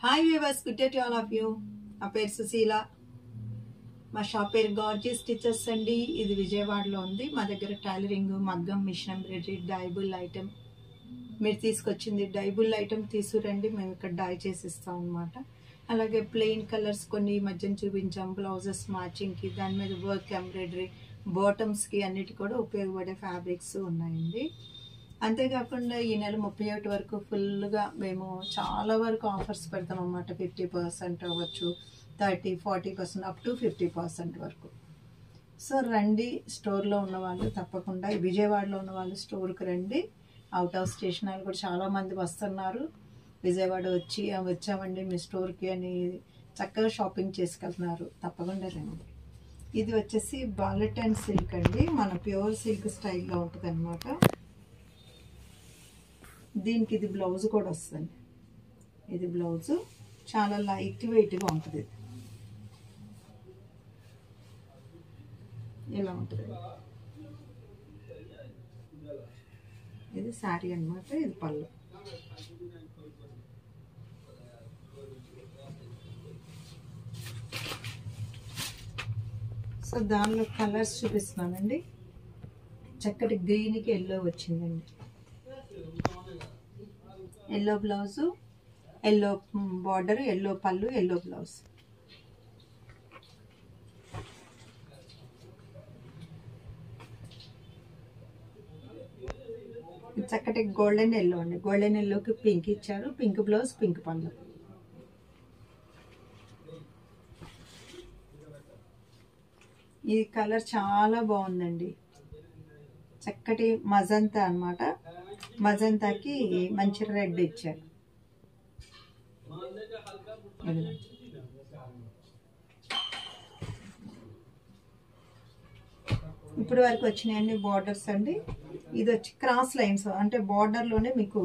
Hi viewers, good day to all of you. నా పేరు సుశీల. మా షాప్ పేరు గార్జియస్ స్టిచెస్ అండి. ఇది విజయవాడలో ఉంది. మా దగ్గర టైలరింగ్, మగ్గం, మిషన్ ఎంబ్రాయిడరీ, డైబుల్ ఐటమ్. మీరు తీసుకొచ్చింది డైబుల్ ఐటమ్ తీసుకురండి, మేము ఇక్కడ డై చేసి ఇస్తాం అనమాట. అలాగే ప్లెయిన్ కలర్స్ కొన్ని ఈ మధ్యన చూపించాం, బ్లౌజెస్ మ్యాచింగ్కి, దాని మీద వర్క్ ఎంబ్రాయిడరీ, బాటమ్స్కి అన్నిటి కూడా ఉపయోగపడే ఫ్యాబ్రిక్స్ ఉన్నాయండి. అంతేకాకుండా ఈ నెల 31 వరకు ఫుల్గా మేము చాలా వరకు ఆఫర్స్ పెడతాం అన్నమాట. 50% అవ్వచ్చు, 30-40% అప్ టు 50% వరకు. సో రండి, స్టోర్లో ఉన్నవాళ్ళు తప్పకుండా, విజయవాడలో ఉన్న వాళ్ళు స్టోర్కి రండి. అవుట్ ఆఫ్ స్టేషన్ వాళ్ళు కూడా చాలామంది వస్తున్నారు. విజయవాడ వచ్చామండి మీ స్టోర్కి అని చక్కగా షాపింగ్ చేసుకెళ్తున్నారు. తప్పకుండా రండి. ఇది వచ్చేసి బాలెట్ అండ్ సిల్క్ అండి, మన ప్యూర్ సిల్క్ స్టైల్లో ఉంటుంది అనమాట. దీనికి ఇది బ్లౌజ్ కూడా వస్తుంది. ఇది బ్లౌజు చాలా లైట్ వెయిట్గా ఉంటుంది. ఇలా ఉంటుంది. ఇది శారీ అన్నమాట. ఇది పళ్ళు. సో దానిలో కలర్స్ చూపిస్తున్నానండి. చక్కటి గ్రీన్కి ఎల్లో వచ్చిందండి. Yellow blouse, yellow border, yellow పళ్ళు, ఎల్లో బ్లౌజ్. చక్కటి గోల్డెన్ ఎల్లో అండి. గోల్డెన్ ఎల్లోకి పింక్ ఇచ్చారు. పింక్ బ్లౌజ్, పింక్ పళ్ళు. ఈ కలర్ చాలా బాగుందండి. చక్కటి మజంతా అన్నమాట. మజంతాకి మంచి రెడ్ ఇచ్చారు. ఇప్పుడు వరకు వచ్చినాయండి బార్డర్స్ అండి. ఇది వచ్చి క్రాస్ లైన్స్, అంటే బార్డర్లోనే మీకు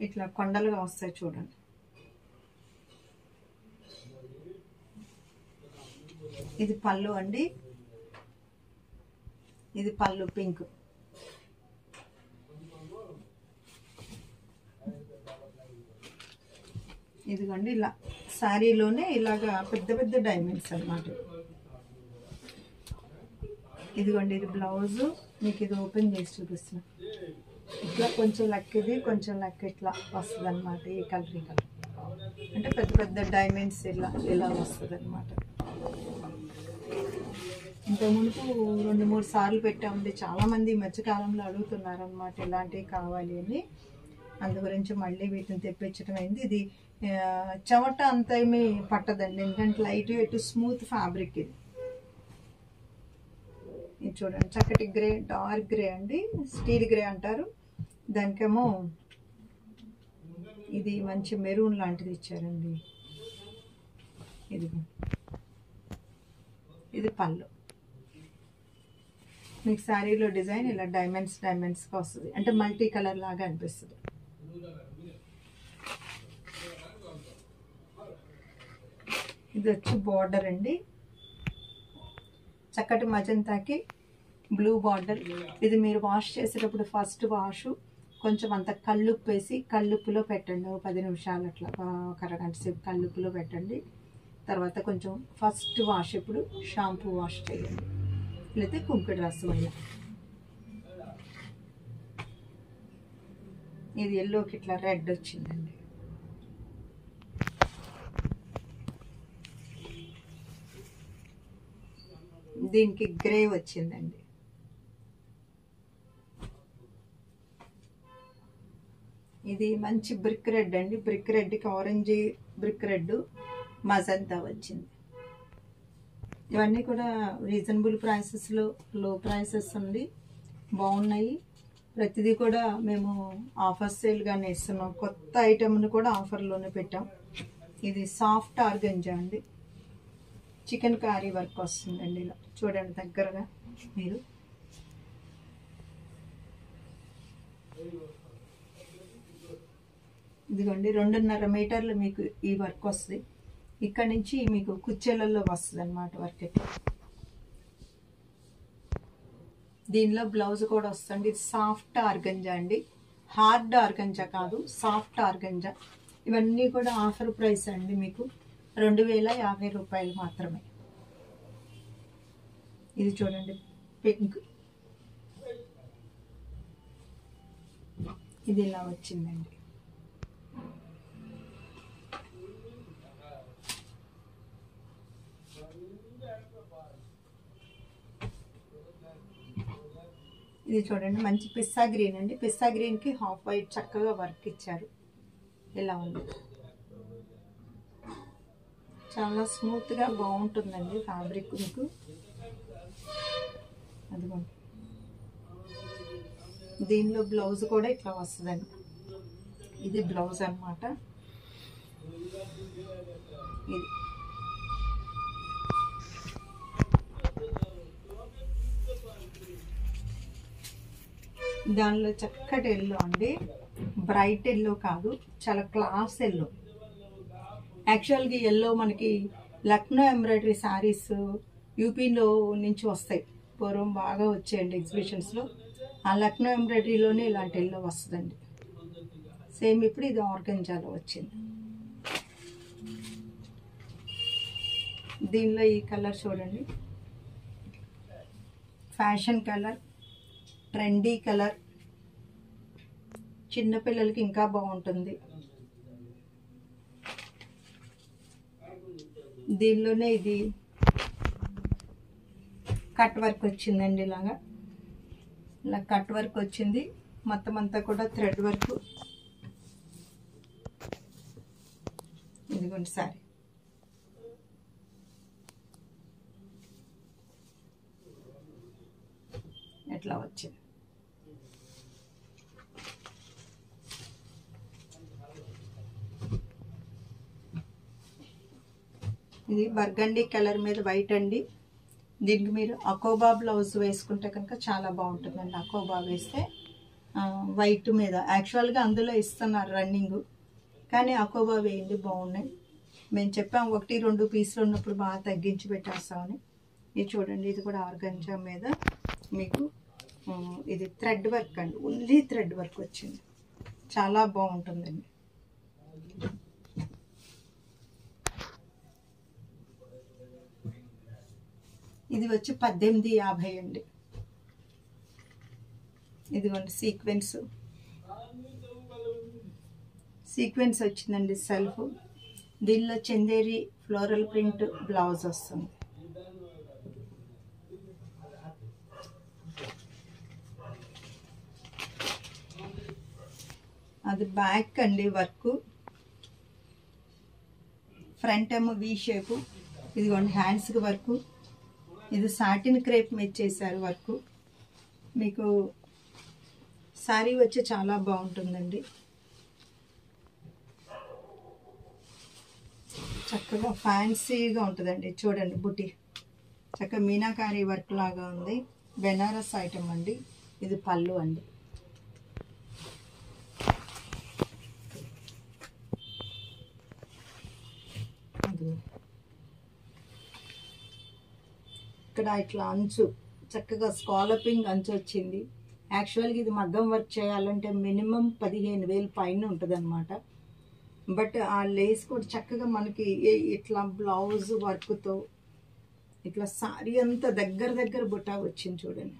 ఇట్లా కొండలుగా వస్తాయి చూడండి. ఇది పళ్ళు అండి. ఇది పళ్ళు పింక్. ఇదిగోండి ఇలా శారీలోనే ఇలాగా పెద్ద పెద్ద డైమండ్స్ అన్నమాట. ఇదిగోండి ఇది బ్లౌజు. మీకు ఇది ఓపెన్ చేసి చూపిస్తున్నా. ఇట్లా కొంచెం లెక్క, ఇది కొంచెం లెక్క ఇట్లా వస్తుంది అనమాట. ఈ కలర్ అంటే పెద్ద పెద్ద డైమండ్స్ ఇలా వస్తుంది అనమాట. ఇంతకుముందు 2-3 సార్లు పెట్టామండి. చాలామంది ఈ మధ్యకాలంలో అడుగుతున్నారు అనమాట, ఇలాంటివి కావాలి అని. అందు గురించి మళ్ళీ వీటిని తెప్పించడం అయింది. ఇది చెమట అంత ఏమీ పట్టదండి, ఎందుకంటే లైట్ వెయిట్ స్మూత్ ఫ్యాబ్రిక్. ఇది చూడండి, చక్కటి గ్రే, డార్క్ గ్రే అండి, స్టీల్ గ్రే అంటారు. దానికేమో ఇది మంచి మెరూన్ లాంటిది ఇచ్చారండి. ఇది పళ్ళు. మీకు శారీలో డిజైన్ ఇలా డైమండ్స్గా వస్తుంది, అంటే మల్టీ కలర్ లాగా అనిపిస్తుంది. ఇది వచ్చి బార్డర్ అండి. చక్కటి మజంతాకి బ్లూ బార్డర్. ఇది మీరు వాష్ చేసేటప్పుడు ఫస్ట్ వాష్ కొంచెం అంత కల్లుప్పు వేసి కల్లుప్పులో పెట్టండి. 10 నిమిషాలు అట్లా, ఒక అరగంట సేపు కల్లుప్పులో పెట్టండి. తర్వాత కొంచెం ఫస్ట్ వాష్ ఇప్పుడు షాంపూ వాష్ చేయండి, లేకపోతే కుంకుడు రసం అయినా. ఇది ఎల్లోకి ఇట్లా రెడ్ వచ్చిందండి. దీనికి గ్రే వచ్చిందండి. ఇది మంచి బ్రిక్ రెడ్ అండి. బ్రిక్ రెడ్కి ఆరెంజ్ బ్రిక్ రెడ్ మజంతా వచ్చింది. ఇవన్నీ కూడా రీజనబుల్ ప్రైసెస్లో, లో ప్రైసెస్ ఉంది, బాగున్నాయి. ప్రతిదీ కూడా మేము ఆఫర్ సేల్గానే ఇస్తున్నాం. కొత్త ఐటమ్ను కూడా ఆఫర్లోనే పెట్టాం. ఇది సాఫ్ట్ ఆర్గంజా అండి. చికెన్ కారీ వర్క్ వస్తుందండి. ఇలా చూడండి దగ్గరగా మీరు. ఇదిగోండి 2.5 మీటర్లు మీకు ఈ వర్క్ వస్తుంది. ఇక్కడ నుంచి మీకు కుచ్చెలలో వస్తుంది అన్నమాట వర్క్. దీనిలో బ్లౌజ్ కూడా వస్తుంది. ఇది సాఫ్ట్ ఆర్గంజా అండి, హార్డ్ ఆర్గంజా కాదు, సాఫ్ట్ ఆర్గంజా. ఇవన్నీ కూడా ఆఫర్ ప్రైస్ అండి, మీకు 2050 రూపాయలు మాత్రమే. ఇది చూడండి పింక్, ఇది ఇలా వచ్చిందండి. ఇది చూడండి మంచి పిస్తా గ్రీన్ అండి. పిస్తా గ్రీన్కి హాఫ్ వైట్ చక్కగా వర్క్ ఇచ్చారు. ఇలా ఉంది, చాలా స్మూత్గా బాగుంటుందండి ఫ్యాబ్రిక్ మీకు. అదిగోండి, దీనిలో బ్లౌజ్ కూడా ఇట్లా వస్తుందండి. ఇది బ్లౌజ్ అన్నమాట. ఇది దానిలో చక్కటి ఎల్లో అండి, బ్రైట్ ఎల్లో కాదు, చాలా క్లాస్ ఎల్లో. యాక్చువల్గా ఎల్లో మనకి లక్నో ఎంబ్రాయిడరీ శారీస్ యూపీలో నుంచి వస్తాయి, పూర్వం బాగా వచ్చాయండి ఎగ్జిబిషన్స్లో. ఆ లక్నో ఎంబ్రాయిడరీలోనే ఇలాంటి ఎల్లో వస్తుందండి. సేమ్ ఇప్పుడు ఇది ఆర్గంజాలో వచ్చింది. దీనిలో ఈ కలర్ చూడండి, ఫ్యాషన్ కలర్, ట్రెండీ కలర్, చిన్నపిల్లలకి ఇంకా బాగుంటుంది. దీనిలోనే ఇది కట్ వర్క్ వచ్చిందండి, ఇలా కట్ వర్క్ వచ్చింది. మొత్తం అంతా కూడా థ్రెడ్ వర్క్. ఇదిగోండి సారీ, ఎట్లా వచ్చింది. ఇది బర్గండీ కలర్ మీద వైట్ అండి. దీనికి మీరు అకోబా బ్లౌజ్ వేసుకుంటే కనుక చాలా బాగుంటుందండి. అకోబా వేస్తే వైట్ మీద, యాక్చువల్గా అందులో ఇస్తున్నారు రన్నింగ్, కానీ అకోబా వేయండి బాగున్నాయి. మేము చెప్పాము 1-2 పీసులు ఉన్నప్పుడు బాగా తగ్గించి పెట్టేస్తామని. ఇది చూడండి, ఇది కూడా ఆర్గంజా మీద మీకు ఇది థ్రెడ్ వర్క్ అండి, ఓన్లీ థ్రెడ్ వర్క్ వచ్చింది, చాలా బాగుంటుందండి. ఇది వచ్చి 1850 అండి. ఇదిగోండి సీక్వెన్స్ వచ్చిందండి సెల్ఫ్. దీనిలో చందేరి ఫ్లోరల్ ప్రింట్ బ్లౌజ్ వస్తుంది. అది బ్యాక్ అండి వర్క్, ఫ్రంట్ ఏమో వి షేపు. ఇదిగోండి హ్యాండ్స్కి వర్క్. ఇది సాటిన్ క్రేప్ మీద చేశారు వర్క్. మీకు శారీ వచ్చి చాలా బాగుంటుందండి, చక్కగా ఫ్యాన్సీగా ఉంటుందండి. చూడండి బుటీ చక్కగా మీనాకారి వర్క్ లాగా ఉంది. బెనారస్ ఐటమ్ అండి. ఇది పళ్ళు అండి. ఇక్కడ ఇట్లా అంచు చక్కగా స్కాలపింగ్ అంచు వచ్చింది. యాక్చువల్గా ఇది మగ్గం వర్క్ చేయాలంటే మినిమం 15,000 పైన ఉంటుంది అనమాట. బట్ ఆ లేస్ కూడా చక్కగా మనకి ఇట్లా బ్లౌజ్ వర్క్తో ఇట్లా సారీ అంతా దగ్గర బుట్టా వచ్చింది చూడండి.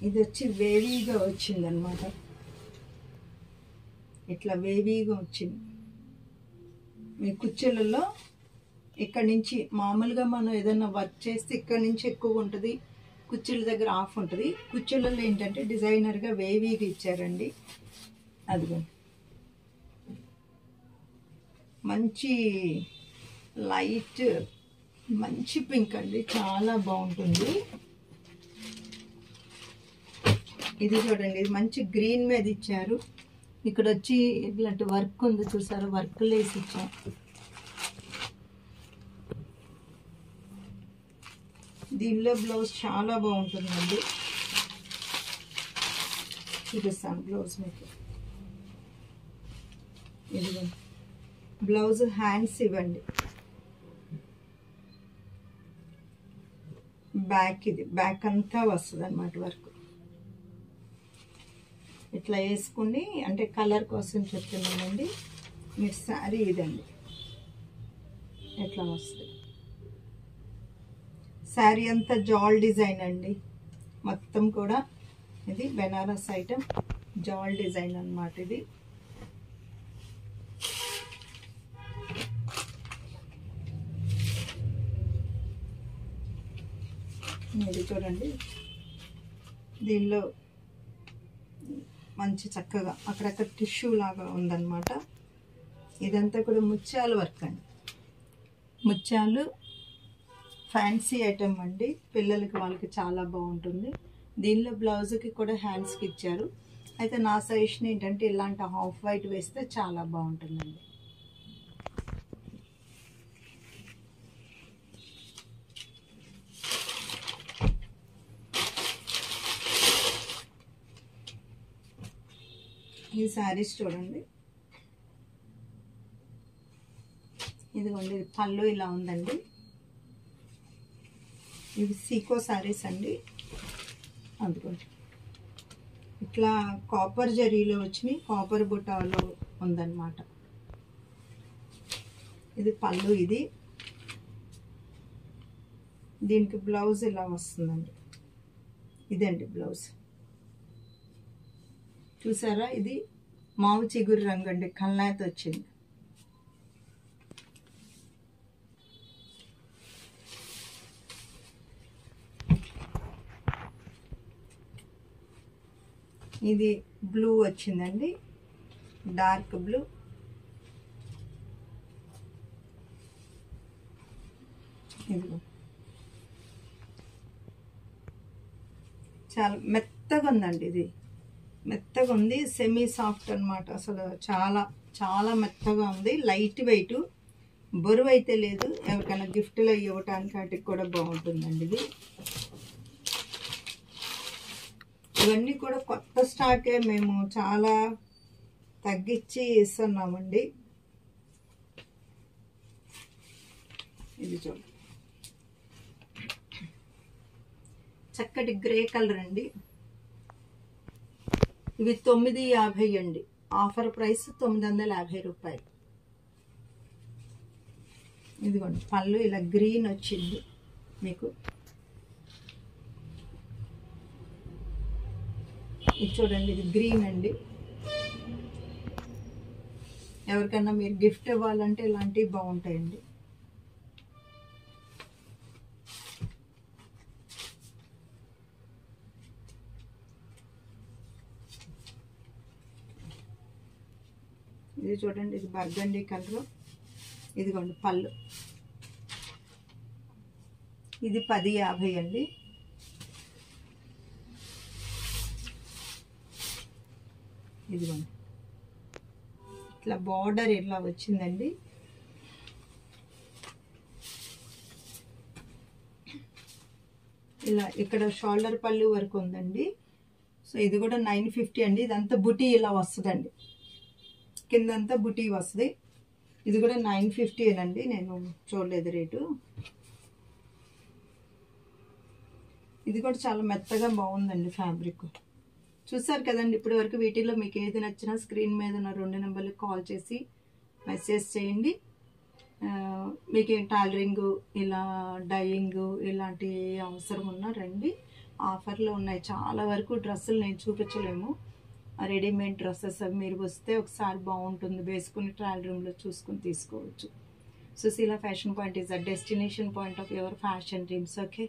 ఇది వచ్చి వేవీగా వచ్చింది అనమాట, ఇట్లా వేవీగా వచ్చింది. మీ కుచ్చెలలో ఇక్కడ నుంచి మామూలుగా మనం ఏదైనా వర్క్ చేస్తే ఇక్కడ నుంచి ఎక్కువ ఉంటుంది, కుచ్చెల దగ్గర ఆఫ్ ఉంటుంది. కుచ్చెలలో ఏంటంటే డిజైనర్గా వేవీగా ఇచ్చారండి. అదిగోండి మంచి లైట్ మంచి పింక్ అండి, చాలా బాగుంటుంది. ఇది చూడండి, ఇది మంచి గ్రీన్ మీద ఇచ్చారు. ఇక్కడ వచ్చి ఇట్లాంటి వర్క్ ఉంది చూసారు, వర్క్ లేసి ఇచ్చాం. దీనిలో బ్లౌజ్ చాలా బాగుంటుందండి. చూపిస్తాను బ్లౌజ్ మీకు. ఇదిగోండి బ్లౌజ్ హ్యాండ్స్ ఇవ్వండి. బ్యాక్ ఇది బ్యాక్ అంతా వస్తుంది అన్నమాట వర్క్. ఇట్లా వేసుకుని అంటే కలర్ కోసం చెప్తున్నానండి. మీరు శారీ ఇదండి ఎట్లా వస్తుంది. శారీ అంతా జాల్ డిజైన్ అండి, మొత్తం కూడా ఇది బెనారస్ ఐటమ్ జాల్ డిజైన్ అన్నమాట. ఇది చూడండి, దీనిలో మంచి చక్కగా అక్కడక్కడ టిష్యూ లాగా ఉందన్నమాట. ఇదంతా కూడా ముత్యాల వర్క్ అండి, ముత్యాలు ఫ్యాన్సీ ఐటమ్ అండి. పిల్లలకి వాళ్ళకి చాలా బాగుంటుంది. దీనిలో బ్లౌజ్కి కూడా హ్యాండ్స్కి ఇచ్చారు. అయితే నా సజెషన్ ఏంటంటే ఇలాంటి హాఫ్ వైట్ వేస్తే చాలా బాగుంటుందండి. ఈ శారీస్ చూడండి, ఇదిగోండి పళ్ళు ఇలా ఉందండి. ఇవి సీకో శారీస్ అండి. అందుకోండి ఇట్లా కాపర్ జరీలో వచ్చినాయి, కాపర్ బుటాలో ఉందన్నమాట. ఇది పళ్ళు, దీనికి బ్లౌజ్ ఇలా వస్తుందండి. ఇదండి బ్లౌజ్. చూసారా, ఇది మావు చిగురు రంగు అండి, కల్లాత వచ్చింది. ఇది బ్లూ వచ్చిందండి, డార్క్ బ్లూ. ఇదిగో చాలా మెత్తగా ఉందండి, ఇది మెత్తగా ఉంది, సెమీ సాఫ్ట్ అన్నమాట. అసలు చాలా చాలా మెత్తగా ఉంది, లైట్ వెయిట్, బరువు అయితే లేదు. ఎవరికైనా గిఫ్ట్లో ఇవ్వటానికి వాటికి కూడా బాగుంటుందండి ఇది. ఇవన్నీ కూడా కొత్త స్టాకే, మేము చాలా తగ్గించి ఇస్తున్నామండి. ఇది చూడండి, చక్కటి గ్రే కలర్ అండి. ఇవి 950 అండి, ఆఫర్ ప్రైస్ 950 రూపాయలు. ఇదిగోండి పళ్ళు ఇలా గ్రీన్ వచ్చింది మీకు. ఇది చూడండి, ఇది గ్రీన్ అండి. ఎవరికైనా మీరు గిఫ్ట్ ఇవ్వాలంటే ఇలాంటివి బాగుంటాయండి. ఇది చూడండి, ఇది బర్గండీ కలర్. ఇదిగోండి పళ్ళు, ఇది 1050 అండి. ఇదిగోండి ఇట్లా బార్డర్ ఇట్లా వచ్చిందండి. ఇలా ఇక్కడ షోల్డర్ పళ్ళు వరకు ఉందండి. సో ఇది కూడా 950 అండి. ఇదంతా బుటీ ఇలా వస్తుందండి, కిందంతా బుటీ వస్తుంది. ఇది కూడా 950 అండి, నేను చూడలేదు రేటు. ఇది కూడా చాలా మెత్తగా బాగుందండి ఫ్యాబ్రిక్. చూసారు కదండి ఇప్పటి వరకు. వీటిలో మీకు ఏది నచ్చినా స్క్రీన్ మీద ఉన్న 2 నెంబర్లకు కాల్ చేసి మెసేజ్ చేయండి. మీకు టైలరింగ్, ఇలా డైయింగ్ ఇలాంటి అవసరం ఉన్నా రండి, ఆఫర్లో ఉన్నాయి. చాలా వరకు డ్రెస్సులు నేను చూపించలేము, రెడీమేడ్ డ్రెస్సెస్ అవి మీరు వస్తే ఒకసారి బాగుంటుంది, వేసుకుని ట్రయల్ రూమ్లో చూసుకుని తీసుకోవచ్చు. Sushila fashion point is a destination point of your fashion dreams. Okay.